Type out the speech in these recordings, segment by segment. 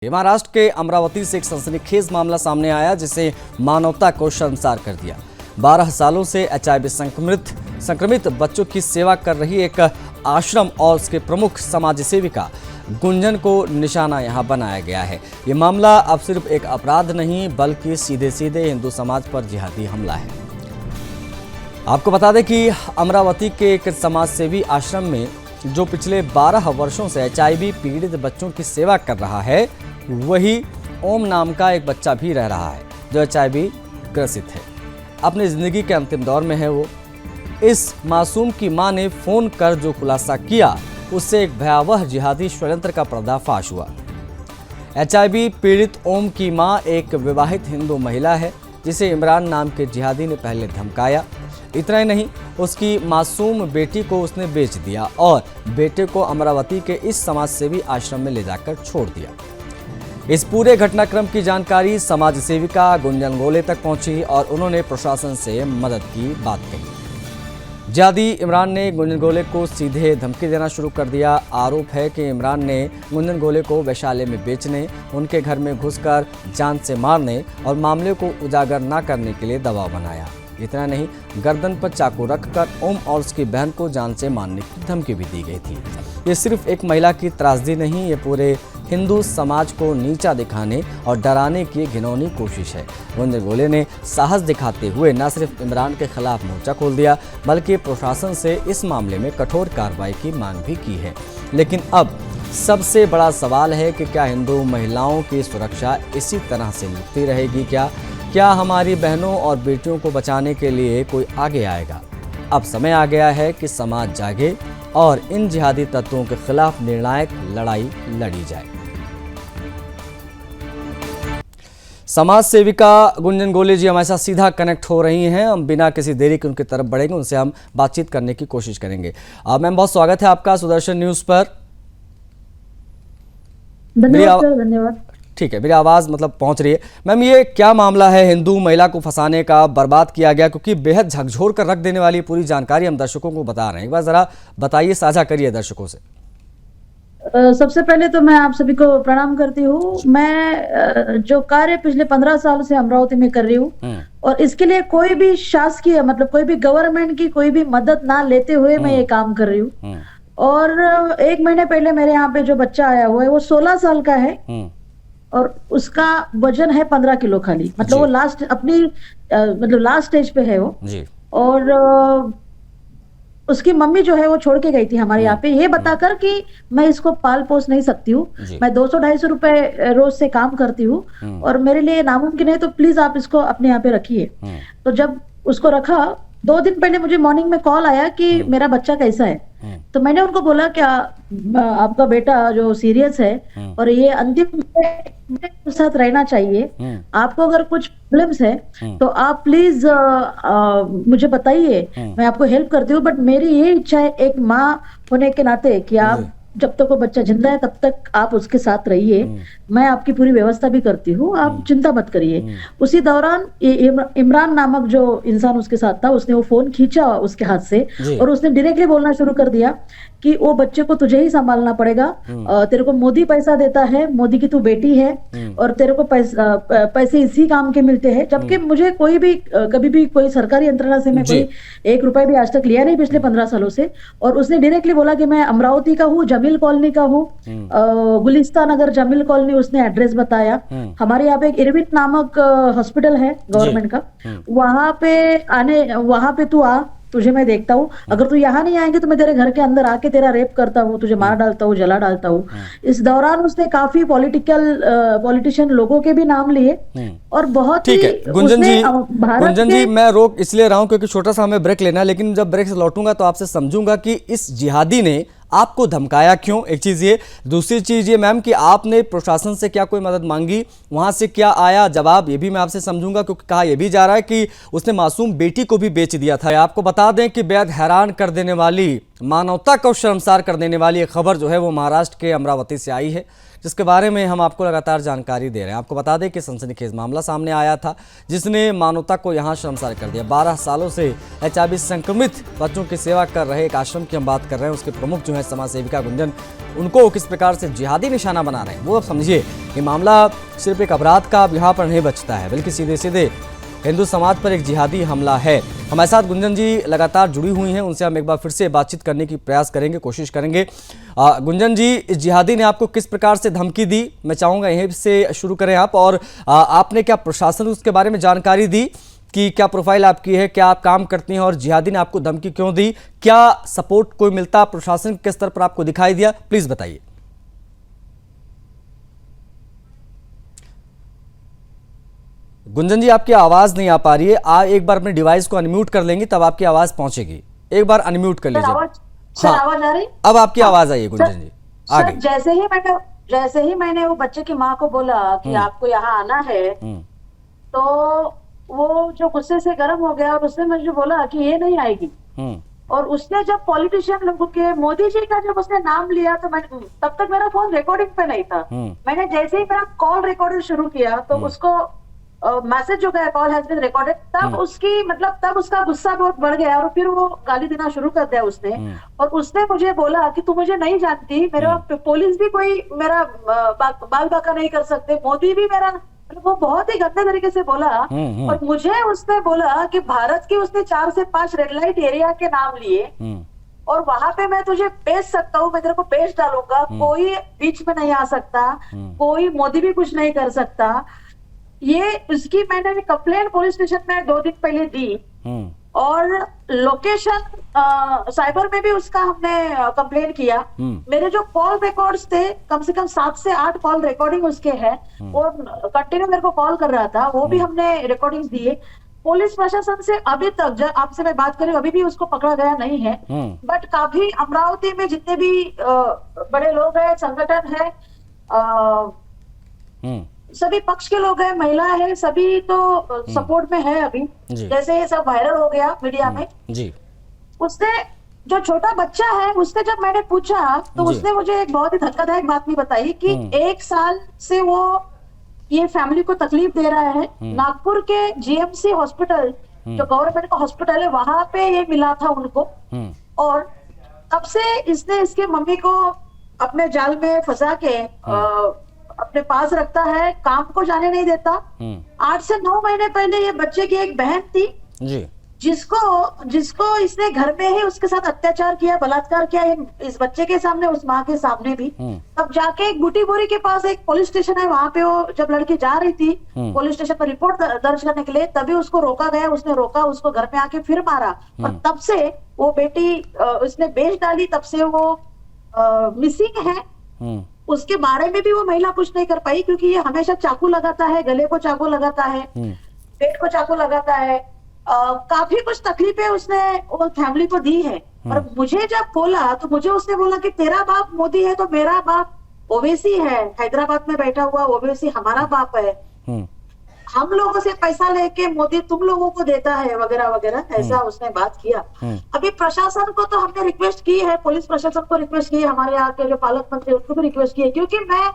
महाराष्ट्र के अमरावती से एक सनसनीखेज मामला सामने आया जिसे मानवता को शर्मसार कर दिया। 12 सालों से एचआईवी संक्रमित बच्चों की सेवा कर रही एक आश्रम और उसके प्रमुख समाज सेविका गुंजन को निशाना यहां बनाया गया है। ये मामला अब सिर्फ एक अपराध नहीं बल्कि सीधे सीधे हिंदू समाज पर जिहादी हमला है। आपको बता दें कि अमरावती के एक समाज सेवी आश्रम में जो पिछले 12 वर्षों से एचआईवी पीड़ित बच्चों की सेवा कर रहा है, वही ओम नाम का एक बच्चा भी रह रहा है जो एचआईवी ग्रसित है, अपनी ज़िंदगी के अंतिम दौर में है। वो इस मासूम की मां ने फ़ोन कर जो खुलासा किया उससे एक भयावह जिहादी षड्यंत्र का पर्दाफाश हुआ। एचआईवी पीड़ित ओम की मां एक विवाहित हिंदू महिला है जिसे इमरान नाम के जिहादी ने पहले धमकाया। इतना ही नहीं, उसकी मासूम बेटी को उसने बेच दिया और बेटे को अमरावती के इस समाजसेवी आश्रम में ले जाकर छोड़ दिया। इस पूरे घटनाक्रम की जानकारी समाज सेविका गुंजन गोले तक पहुंची और उन्होंने प्रशासन से मदद की बात कही। जिहादी इमरान ने गुंजन गोले को सीधे धमकी देना शुरू कर दिया। आरोप है कि इमरान ने गुंजन गोले को वैशाली में बेचने, उनके घर में घुसकर जान से मारने और मामले को उजागर न करने के लिए दबाव बनाया। इतना नहीं, गर्दन पर चाकू रखकर ओम और उसकी बहन को जान से मारने की धमकी भी दी गई थी। ये सिर्फ एक महिला की त्रासदी नहीं, ये पूरे हिंदू समाज को नीचा दिखाने और डराने की घिनौनी कोशिश है। गुंजन गोले ने साहस दिखाते हुए न सिर्फ इमरान के खिलाफ मोर्चा खोल दिया बल्कि प्रशासन से इस मामले में कठोर कार्रवाई की मांग भी की है। लेकिन अब सबसे बड़ा सवाल है कि क्या हिंदू महिलाओं की सुरक्षा इसी तरह से लुटती रहेगी? क्या हमारी बहनों और बेटियों को बचाने के लिए कोई आगे आएगा? अब समय आ गया है कि समाज जागे और इन जिहादी तत्वों के खिलाफ निर्णायक लड़ाई लड़ी जाए। समाज सेविका गुंजन गोले जी हमारे साथ सीधा कनेक्ट हो रही हैं। हम बिना किसी देरी के उनकी तरफ बढ़ेंगे, उनसे हम बातचीत करने की कोशिश करेंगे। मैम, बहुत स्वागत है आपका सुदर्शन न्यूज पर। धन्यवाद। ठीक है, मेरी आवाज़ पहुंच रही है। मैम, ये क्या मामला है हिंदू महिला को फंसाने का, बर्बाद किया गया, क्योंकि बेहद झकझोर कर रख देने वाली पूरी जानकारी हम दर्शकों को बता रहे हैं। एक बार जरा बताइए, साझा करिए दर्शकों से। सबसे पहले तो मैं आप सभी को प्रणाम करती हूँ। मैं जो कार्य पिछले 15 साल से अमरावती में कर रही हूँ और इसके लिए कोई भी शासकीय कोई भी गवर्नमेंट की कोई भी मदद ना लेते हुए मैं ये काम कर रही हूँ। और 1 महीने पहले मेरे यहाँ पे जो बच्चा आया हुआ है वो 16 साल का है और उसका वजन है 15 किलो खाली। वो लास्ट अपनी लास्ट स्टेज पे है वो जी। और उसकी मम्मी जो है वो छोड़ के गई थी हमारे यहाँ पे, ये बताकर कि मैं इसको पाल पोस नहीं सकती हूँ, मैं 200-250 रुपए रोज से काम करती हूँ और मेरे लिए नामुमकिन है, तो प्लीज आप इसको अपने यहाँ पे रखिए। तो जब उसको रखा, 2 दिन पहले मुझे मॉर्निंग में कॉल आया कि मेरा बच्चा कैसा है। तो मैंने उनको बोला क्या आपका बेटा जो सीरियस है और ये अंतिम के साथ रहना चाहिए, आपको अगर कुछ प्रॉब्लम्स है तो आप प्लीज मुझे बताइए, मैं आपको हेल्प करती हूँ। बट मेरी ये इच्छा है एक माँ होने के नाते कि आप जब तक वो बच्चा जिंदा है तब तक आप उसके साथ रहिए, मैं आपकी पूरी व्यवस्था भी करती हूँ, आप चिंता मत करिए। उसी दौरान इमरान नामक जो इंसान उसके साथ था, उसने वो फोन खींचा उसके हाथ से और उसने डायरेक्टली बोलना शुरू कर दिया कि वो बच्चे को तुझे ही संभालना पड़ेगा, तेरे को मोदी पैसा देता है, मोदी की तू बेटी है और तेरे को पैसे इसी काम के मिलते हैं। जबकि मुझे कोई भी कभी भी कोई सरकारी यंत्रणा से मैं कोई 1 रुपए भी आज तक लिया नहीं पिछले 15 सालों से। और उसने डायरेक्टली बोला कि मैं अमरावती का हूँ, जमील कॉलोनी का हूँ, गुलिस्ता नगर जमील कॉलोनी उसने एड्रेस बताया। हमारे यहाँ पे एक इरविन नामक हॉस्पिटल है गवर्नमेंट का, वहां पे तू आ, तुझे मैं देखता हूँ, अगर तू यहाँ नहीं आएंगे तो मैं तेरे घर के अंदर आके तेरा रेप करता हूँ, तुझे मार डालता हूँ, जला डालता हूँ। इस दौरान उसने काफी पॉलिटिशियन लोगों के भी नाम लिए और बहुत ही गुंजन जी मैं रोक इसलिए रहा हूँ क्योंकि छोटा सा हमें ब्रेक लेना है, लेकिन जब ब्रेक से लौटूंगा तो आपसे समझूंगा कि इस जिहादी ने आपको धमकाया क्यों। एक चीज़ ये, दूसरी चीज़ ये मैम कि आपने प्रशासन से क्या कोई मदद मांगी, वहां से क्या आया जवाब, ये भी मैं आपसे समझूंगा, क्योंकि कहा यह भी जा रहा है कि उसने मासूम बेटी को भी बेच दिया था। आपको बता दें कि बेहद हैरान कर देने वाली, मानवता को शर्मसार कर देने वाली एक खबर जो है वो महाराष्ट्र के अमरावती से आई है। जिसके बारे में हम आपको लगातार जानकारी दे रहे हैं। आपको बता दें कि सनसनीखेज मामला सामने आया था जिसने मानवता को यहाँ शर्मसार कर दिया। 12 सालों से HIV संक्रमित बच्चों की सेवा कर रहे एक आश्रम की हम बात कर रहे हैं। उसके प्रमुख जो है समाज सेविका गुंजन, उनको किस प्रकार से जिहादी निशाना बना रहे हैं वो अब समझिए। ये मामला सिर्फ एक अपराध का अब यहाँ पर नहीं बचता है, बल्कि सीधे सीधे हिंदू समाज पर एक जिहादी हमला है। हमारे साथ गुंजन जी लगातार जुड़ी हुई हैं, उनसे हम एक बार फिर से बातचीत करने की प्रयास करेंगे, कोशिश करेंगे। गुंजन जी, इस जिहादी ने आपको किस प्रकार से धमकी दी, मैं चाहूँगा यहीं से शुरू करें आप। और आपने क्या प्रशासन उसके बारे में जानकारी दी कि क्या प्रोफाइल आपकी है, क्या आप काम करती हैं और जिहादी ने आपको धमकी क्यों दी? क्या सपोर्ट कोई मिलता प्रशासन के स्तर पर आपको दिखाई दिया? प्लीज बताइए। गुंजन जी, आपकी आवाज नहीं आ पा रही है। आप एक बार अपने डिवाइस को अनम्यूट कर लेंगे तब आपकी आवाज पहुंचेगी। एक बार अनम्यूट कर लीजिए। सर, आवाज आ रही? अब आपकी आवाज आई है गुंजन जी, आगे। जैसे ही मैंने वो बच्चे की माँ को बोला कि आपको यहाँ आना है, तो वो जो गुस्से से गर्म हो गया और उसने मुझे बोला कि ये नहीं आएगी। और उसने जब पॉलिटिशियन लोगों के, मोदी जी का जब उसने नाम लिया, तो मैं तब तक मेरा फोन रिकॉर्डिंग पे नहीं था। मैंने जैसे ही मेरा कॉल रिकॉर्डिंग शुरू किया तो उसको मैसेज जो गया, कॉल हैज बीन रिकॉर्डेड, तब उसकी तब उसका गुस्सा बहुत बढ़ गया और फिर वो गाली देना शुरू कर दिया उसने। और उसने मुझे बोला कि तू मुझे नहीं जानती, मेरा पुलिस भी कोई मेरा बाल बाका नहीं कर सकते, मोदी भी मेरा, वो बहुत ही गंदे तरीके से बोला। और मुझे उसने बोला कि भारत की उसने 4 से 5 रेड लाइट एरिया के नाम लिए और वहां पे मैं तुझे भेज सकता हूँ, मैं तेरे को भेज डालूंगा, कोई बीच में नहीं आ सकता, कोई मोदी भी कुछ नहीं कर सकता। ये उसकी मैंने कंप्लेंट पुलिस स्टेशन में 2 दिन पहले दी और लोकेशन साइबर में भी उसका हमने कंप्लेंट किया। मेरे जो कॉल रिकॉर्ड्स थे, कम से कम 7 से 8 कॉल रिकॉर्डिंग उसके हैं और कंटिन्यू मेरे को कॉल कर रहा था, वो भी हमने रिकॉर्डिंग्स दिए। पुलिस प्रशासन से अभी तक जब आपसे मैं बात कर रही हूँ अभी भी उसको पकड़ा गया नहीं है। बट काफी अमरावती में जितने भी बड़े लोग हैं, संगठन है, सभी पक्ष के लोग हैं, महिला है, सभी तो सपोर्ट में है अभी। जैसे ये सब वायरल हो गया मीडिया में जी। उसने जो छोटा बच्चा है उससे जब मैंने पूछा तो उसने मुझे एक बहुत ही धक्कादायक बात भी बताई कि 1 साल से वो ये फैमिली को तकलीफ दे रहा है। नागपुर के GMC हॉस्पिटल, जो गवर्नमेंट का हॉस्पिटल है, वहां पे ये मिला था उनको। और तब से इसने इसके मम्मी को अपने जाल में फंसा के अपने पास रखता है, काम को जाने नहीं देता। 8 से 9 महीने पहले ये बच्चे की एक बहन थी जी, जिसको इसने घर में ही उसके साथ अत्याचार किया, बलात्कार किया, इस बच्चे के सामने, उस माँ के सामने भी। तब जाके एक बूटीबोरी के पास एक पुलिस स्टेशन है, वहां पे वो जब लड़की जा रही थी पुलिस स्टेशन पर रिपोर्ट दर्ज करने के लिए, तभी उसको रोका गया। उसने रोका, उसको घर में आके फिर मारा और तब से वो बेटी उसने बेच डाली। तब से वो मिसिंग है। उसके बारे में भी वो महिला कुछ नहीं कर पाई क्योंकि ये हमेशा चाकू लगाता है, गले को चाकू लगाता है, पेट को चाकू लगाता है। काफी कुछ तकलीफें उसने वो फैमिली को दी है। और मुझे जब बोला तो मुझे उसने बोला कि तेरा बाप मोदी है तो मेरा बाप ओवैसी है, हैदराबाद में बैठा हुआ ओवैसी हमारा बाप है, हम लोगों से पैसा लेके मोदी तुम लोगों को देता है, वगैरह वगैरह, ऐसा उसने बात किया। अभी प्रशासन को तो हमने रिक्वेस्ट की है, पुलिस प्रशासन को रिक्वेस्ट की है, हमारे यहाँ के जो पालक मंत्री उनको भी रिक्वेस्ट की है, क्योंकि मैं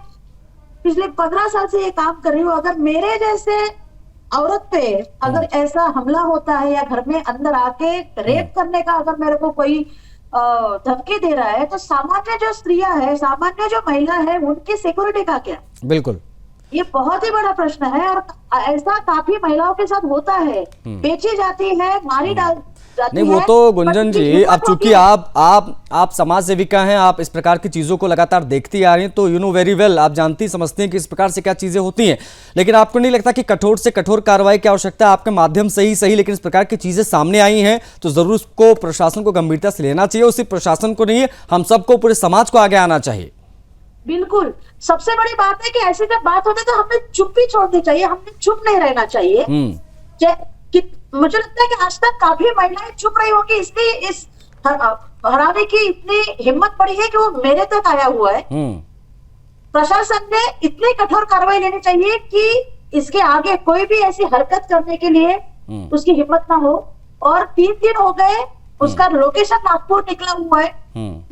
पिछले 15 साल से ये काम कर रही हूँ। अगर मेरे जैसे औरत पे अगर ऐसा हमला होता है या घर में अंदर आके रेप करने का अगर मेरे को कोई धमकी दे रहा है, तो सामान्य जो स्त्रियां है, सामान्य जो महिला है, उनकी सिक्योरिटी का क्या? बिल्कुल, ये बहुत ही बड़ा प्रश्न है। और ऐसा काफी महिलाओं के साथ होता है, बेची जाती है, मारी डाल जाती नहीं, वो तो गुंजन जी, अब चूंकि आप समाज सेविका हैं, आप इस प्रकार की चीजों को लगातार देखती आ रही हैं, तो यू नो वेरी वेल, आप जानती समझती हैं कि इस प्रकार से क्या चीजें होती हैं। लेकिन आपको नहीं लगता कि कठोर से कठोर कार्रवाई की आवश्यकता है? आपके माध्यम से ही सही, लेकिन इस प्रकार की चीजें सामने आई हैं तो जरूर उसको प्रशासन को गंभीरता से लेना चाहिए। उसी प्रशासन को नहीं, हम सबको, पूरे समाज को आगे आना चाहिए। बिल्कुल, सबसे बड़ी बात है कि ऐसी जब बात होती है तो हमें चुप भी छोड़नी चाहिए, हमने चुप नहीं रहना चाहिए। मुझे लगता है कि आज तक काफी महिलाएं चुप रही होगी, इसलिए इस हराने की इतनी हिम्मत पड़ी है कि वो मेरे तक आया हुआ है। प्रशासन ने इतनी कठोर कार्रवाई लेनी चाहिए कि इसके आगे कोई भी ऐसी हरकत करने के लिए उसकी हिम्मत ना हो। और 3 दिन हो गए उसका लोकेशन नागपुर निकला हुआ है,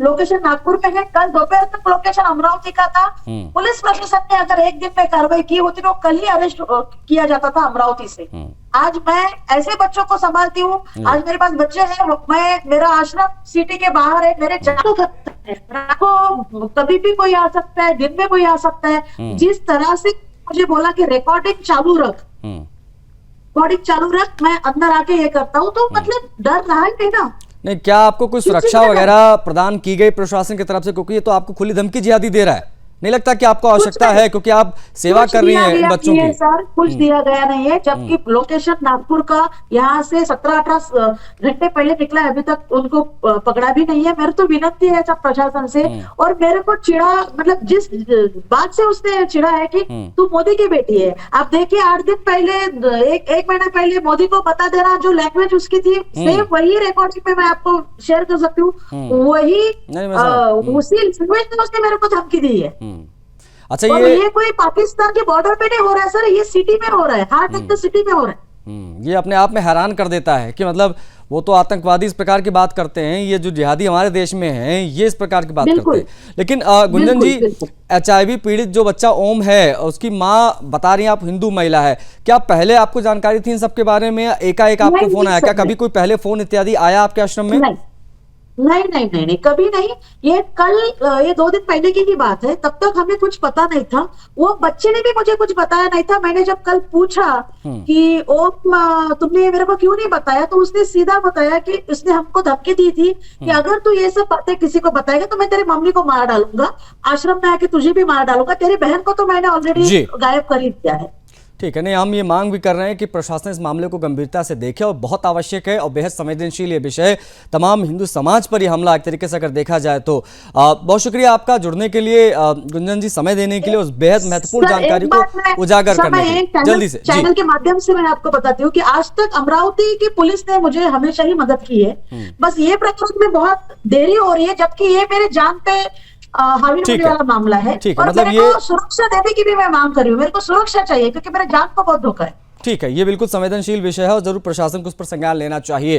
लोकेशन नागपुर में है। कल दोपहर तक लोकेशन अमरावती का था। पुलिस प्रशासन ने अगर एक दिन में कार्रवाई की होती तो कल ही अरेस्ट किया जाता था अमरावती से। आज मैं ऐसे बच्चों को संभालती हूँ, आज मेरे पास बच्चे हैं, मेरा आश्रम सिटी के बाहर है, मेरे जानो रात को कभी भी कोई आ सकता है, दिन में कोई आ सकता है। जिस तरह से मुझे बोला कि रिकॉर्डिंग चालू रख, मैं अंदर आके ये करता हूँ, तो मतलब डर रहा है नहीं ना। नहीं, क्या आपको कोई सुरक्षा वगैरह प्रदान की गई प्रशासन की तरफ से, क्योंकि ये तो आपको खुली धमकी जिहादी दे रहा है? नहीं लगता कि आपको आवश्यकता है, क्योंकि आप सेवा कर रही हैं इन बच्चों की? सर कुछ दिया गया नहीं है, जबकि लोकेशन नागपुर का यहाँ से 17-18 घंटे पहले निकला है, अभी तक उनको पकड़ा भी नहीं है। मेरे तो विनती है सब प्रशासन से, और मेरे को चिढ़ा, मतलब जिस बात से उसने चिढ़ा है कि तू मोदी की बेटी है। आप देखिए 8 दिन पहले, एक महीना पहले मोदी को बता देना, जो लैंग्वेज उसकी थी सेम वही रिकॉर्डिंग में मैं आपको शेयर कर सकती हूँ, वही उसी लैंग्वेज में उसने मेरे को धमकी दी है। अच्छा, ये कोई पाकिस्तान के बॉर्डर पे नहीं हो रहा है सर, ये सिटी में हो रहा है, हार्ट ऑफ द सिटी में हो रहा है। ये अपने आप में हैरान कर देता है कि मतलब वो तो आतंकवादी इस प्रकार की बात करते हैं, ये जो जिहादी हमारे देश में हैं ये इस प्रकार की बात करते हैं। लेकिन गुंजन जी, HIV पीड़ित जो बच्चा ओम है, उसकी माँ बता रही है आप हिंदू महिला है, क्या पहले आपको जानकारी थी इन सब के बारे में, एकाएक आपको फोन आया? क्या कभी कोई पहले फोन इत्यादि आया आपके आश्रम में? नहीं, कभी नहीं। ये कल, ये 2 दिन पहले की ही बात है, तब तक हमें कुछ पता नहीं था। वो बच्चे ने भी मुझे कुछ बताया नहीं था। मैंने जब कल पूछा कि ओम तुमने मेरे को क्यों नहीं बताया, तो उसने सीधा बताया कि उसने हमको धमकी दी थी कि अगर तू ये सब बातें किसी को बताएगा तो मैं तेरी मम्मी को मार डालूंगा, आश्रम में आके तुझे भी मार डालूंगा, तेरी बहन को तो मैंने ऑलरेडी गायब कर ही दिया है। ठीक है, नहीं, हम ये मांग भी कर रहे हैं कि प्रशासन इस मामले को गंभीरता से देखे, और बहुत आवश्यक है और बेहद संवेदनशील ये विषय, तमाम हिंदू समाज पर ये हमला एक तरीके से अगर देखा जाए तो। बहुत शुक्रिया आपका जुड़ने के लिए गुंजन जी, समय देने के लिए, उस बेहद महत्वपूर्ण जानकारी को उजागर करने के लिए। जल्दी से चैनल के माध्यम से मैं आपको बताती हूँ कि आज तक अमरावती की पुलिस ने मुझे हमेशा ही मदद की है। बस ये प्रकरण में बहुत देरी हो रही है, जबकि ये मेरे जान पे हावी होने वाला मामला है। और मतलब मेरे को सुरक्षा देने की भी मैं मांग कर रही हूँ, मेरे को सुरक्षा चाहिए क्योंकि मेरे जान को बहुत धोखा है। ठीक है, ये बिल्कुल संवेदनशील विषय है और जरूर प्रशासन को उस पर संज्ञान लेना चाहिए।